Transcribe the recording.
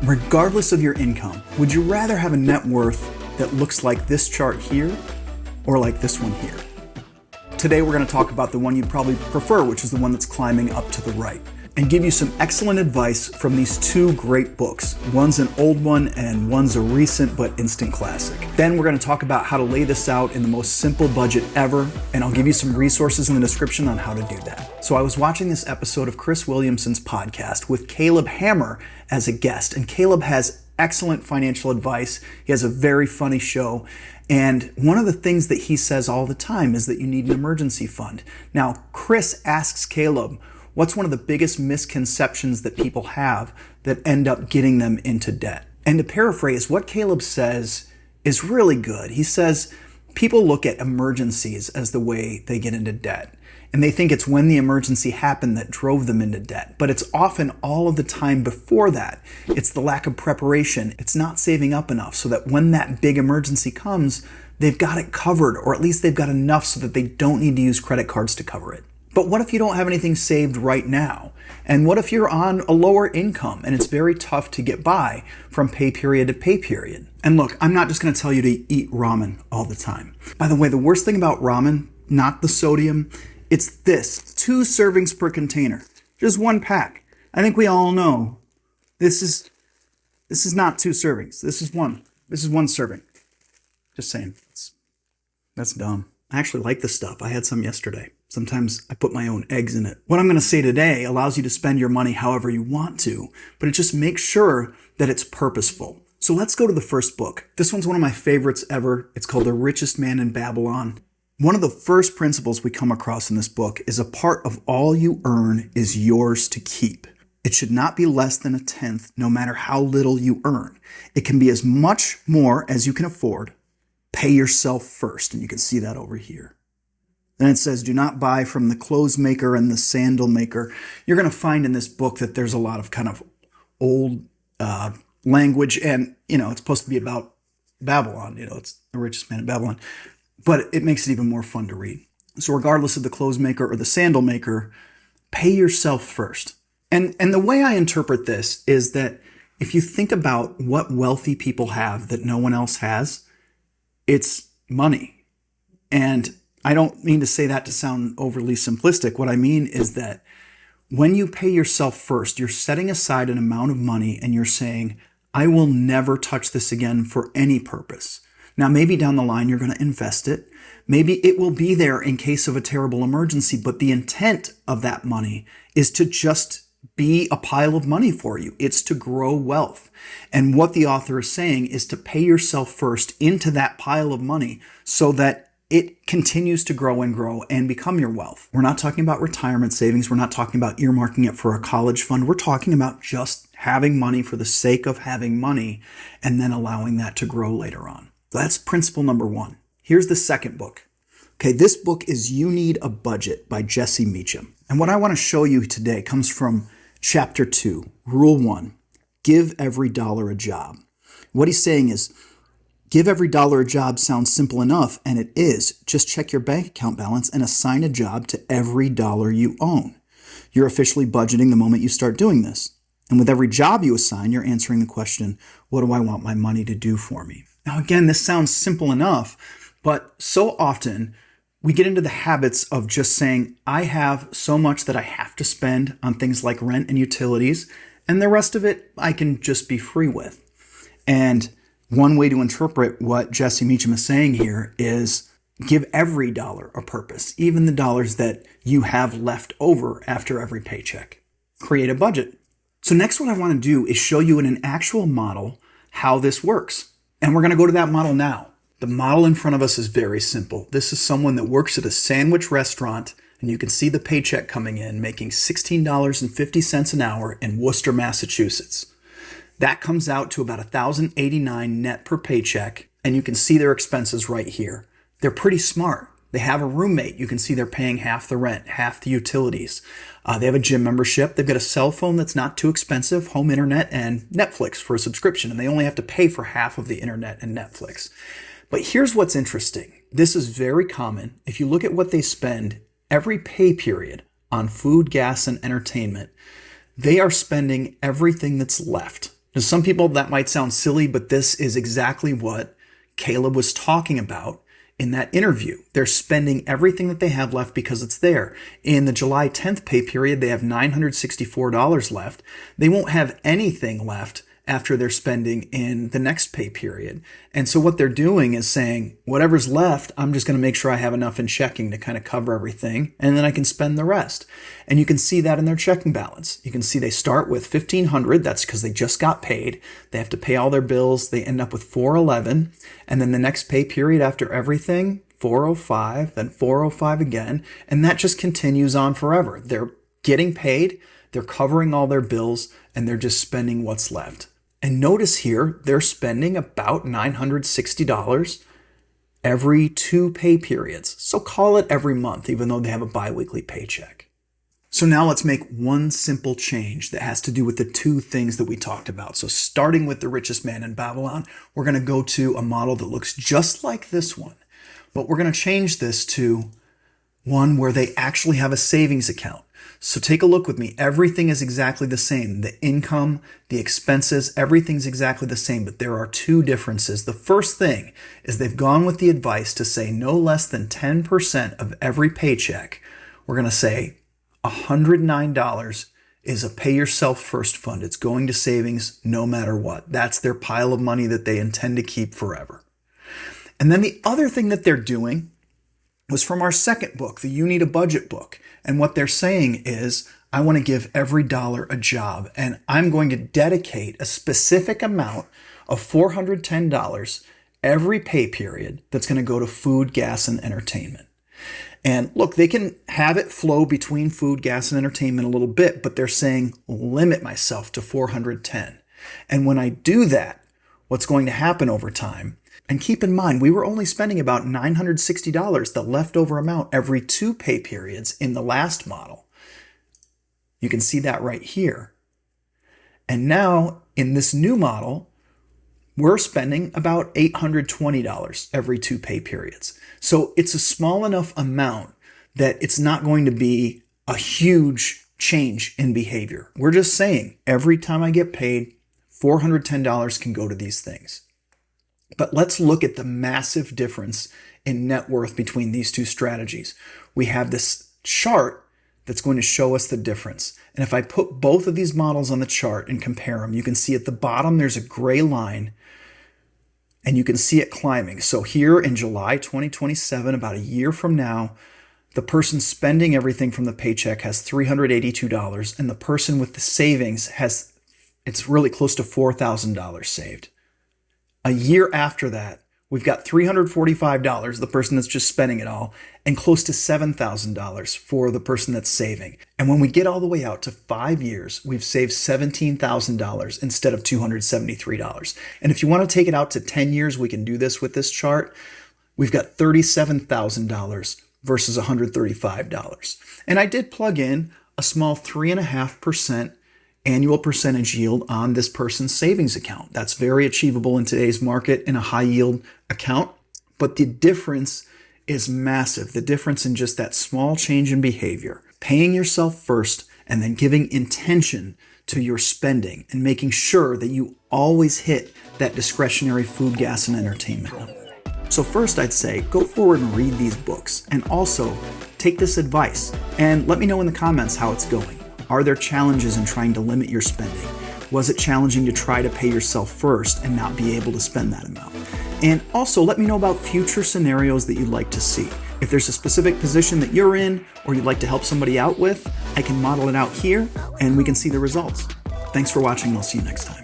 Regardless of your income, would you rather have a net worth that looks like this chart here or like this one here? Today we're going to talk about the one you'd probably prefer, which is the one that's climbing up to the right, and give you some excellent advice from these two great books. One's an old one and one's a recent but instant classic. Then we're going to talk about how to lay this out in the most simple budget ever, and I'll give you some resources in the description on how to do that. So I was watching this episode of Chris Williamson's podcast with Caleb Hammer as a guest, and Caleb has excellent financial advice. He has a very funny show. And one of the things that he says all the time is that you need an emergency fund. Now, Chris asks Caleb, what's one of the biggest misconceptions that people have that end up getting them into debt? And to paraphrase, what Caleb says is really good. He says people look at emergencies as the way they get into debt. And they think it's when the emergency happened that drove them into debt. But it's often all of the time before that. It's the lack of preparation. It's not saving up enough so that when that big emergency comes, they've got it covered, or at least they've got enough so that they don't need to use credit cards to cover it. But what if you don't have anything saved right now? And what if you're on a lower income and it's very tough to get by from pay period to pay period? And look, I'm not just going to tell you to eat ramen all the time. By the way, the worst thing about ramen, not the sodium, it's this, 2 servings per container, just 1 pack. I think we all know this is not 2 servings. This is 1 serving. Just saying, that's dumb. I actually like this stuff. I had some yesterday. Sometimes I put my own eggs in it. What I'm going to say today allows you to spend your money however you want to, but it just makes sure that it's purposeful. So let's go to the first book. This one's one of my favorites ever. It's called The Richest Man in Babylon. One of the first principles we come across in this book is a part of all you earn is yours to keep. It should not be less than 1/10, no matter how little you earn. It can be as much more as you can afford. Pay yourself first, and you can see that over here. Then it says, do not buy from the clothes maker and the sandal maker. You're going to find in this book that there's a lot of kind of old language, and, it's supposed to be about Babylon. It's the richest man in Babylon. But it makes it even more fun to read. So regardless of the clothes maker or the sandal maker, pay yourself first. And the way I interpret this is that if you think about what wealthy people have that no one else has, it's money. And I don't mean to say that to sound overly simplistic. What I mean is that when you pay yourself first, you're setting aside an amount of money and you're saying, I will never touch this again for any purpose. Now, maybe down the line, you're going to invest it. Maybe it will be there in case of a terrible emergency, but the intent of that money is to just be a pile of money for you. It's to grow wealth. And what the author is saying is to pay yourself first into that pile of money so that it continues to grow and become your wealth. We're not talking about retirement savings. We're not talking about earmarking it for a college fund. We're talking about just having money for the sake of having money and then allowing that to grow later on. That's principle number 1. Here's the second book. Okay, this book is You Need a Budget by Jesse Mecham. And what I want to show you today comes from chapter 2, rule 1, give every dollar a job. What he's saying is, give every dollar a job sounds simple enough, and it is. Just check your bank account balance and assign a job to every dollar you own. You're officially budgeting the moment you start doing this. And with every job you assign, you're answering the question, what do I want my money to do for me? Now, again, this sounds simple enough, but so often we get into the habits of just saying, I have so much that I have to spend on things like rent and utilities, and the rest of it I can just be free with. And one way to interpret what Jesse Mecham is saying here is give every dollar a purpose, even the dollars that you have left over after every paycheck. Create a budget. So next, what I want to do is show you in an actual model how this works. And we're going to go to that model now. The model in front of us is very simple. This is someone that works at a sandwich restaurant, and you can see the paycheck coming in, making $16.50 an hour in Worcester, Massachusetts. That comes out to about $1,089 net per paycheck, and you can see their expenses right here. They're pretty smart. They have a roommate. You can see they're paying half the rent, half the utilities. They have a gym membership. They've got a cell phone that's not too expensive, home internet, and Netflix for a subscription. And they only have to pay for half of the internet and Netflix. But here's what's interesting. This is very common. If you look at what they spend every pay period on food, gas, and entertainment, they are spending everything that's left. To some people that might sound silly, but this is exactly what Caleb was talking about in that interview. They're spending everything that they have left because it's there. In the July 10th pay period, they have $964 left. They won't have anything left after they're spending in the next pay period. And so what they're doing is saying, whatever's left, I'm just going to make sure I have enough in checking to kind of cover everything, and then I can spend the rest. And you can see that in their checking balance. You can see they start with $1,500. That's because they just got paid. They have to pay all their bills. They end up with $411. And then the next pay period after everything, $405, then $405 again. And that just continues on forever. They're getting paid, they're covering all their bills, and they're just spending what's left. And notice here, they're spending about $960 every 2 pay periods. So call it every month, even though they have a biweekly paycheck. So now let's make one simple change that has to do with the 2 things that we talked about. So starting with the richest man in Babylon, we're going to go to a model that looks just like this one, but we're going to change this to one where they actually have a savings account. So take a look with me. Everything is exactly the same. The income, the expenses, everything's exactly the same, but there are 2 differences. The first thing is they've gone with the advice to say no less than 10% of every paycheck. We're going to say $109 is a pay yourself first fund. It's going to savings no matter what. That's their pile of money that they intend to keep forever. And then the other thing that they're doing was from our second book, the You Need a Budget book. And what they're saying is, I want to give every dollar a job, and I'm going to dedicate a specific amount of $410 every pay period that's going to go to food, gas, and entertainment. And look, they can have it flow between food, gas, and entertainment a little bit, but they're saying limit myself to $410. And when I do that, what's going to happen over time? And keep in mind, we were only spending about $960, the leftover amount, every 2 pay periods in the last model. You can see that right here. And now in this new model, we're spending about $820 every 2 pay periods. So it's a small enough amount that it's not going to be a huge change in behavior. We're just saying every time I get paid, $410 can go to these things. But let's look at the massive difference in net worth between these 2 strategies. We have this chart that's going to show us the difference. And if I put both of these models on the chart and compare them, you can see at the bottom there's a gray line, and you can see it climbing. So here in July 2027, about a year from now, the person spending everything from the paycheck has $382, and the person with the savings it's really close to $4,000 saved. A year after that, we've got $345, the person that's just spending it all, and close to $7,000 for the person that's saving. And when we get all the way out to 5 years, we've saved $17,000 instead of $273. And if you want to take it out to 10 years, we can do this with this chart. We've got $37,000 versus $135. And I did plug in a small 3.5% annual percentage yield on this person's savings account. That's very achievable in today's market in a high yield account, but the difference is massive. The difference in just that small change in behavior, paying yourself first and then giving intention to your spending and making sure that you always hit that discretionary food, gas, and entertainment number. So first I'd say go forward and read these books, and also take this advice and let me know in the comments how it's going. Are there challenges in trying to limit your spending? Was it challenging to try to pay yourself first and not be able to spend that amount? And also let me know about future scenarios that you'd like to see. If there's a specific position that you're in or you'd like to help somebody out with, I can model it out here and we can see the results. Thanks for watching. I'll see you next time.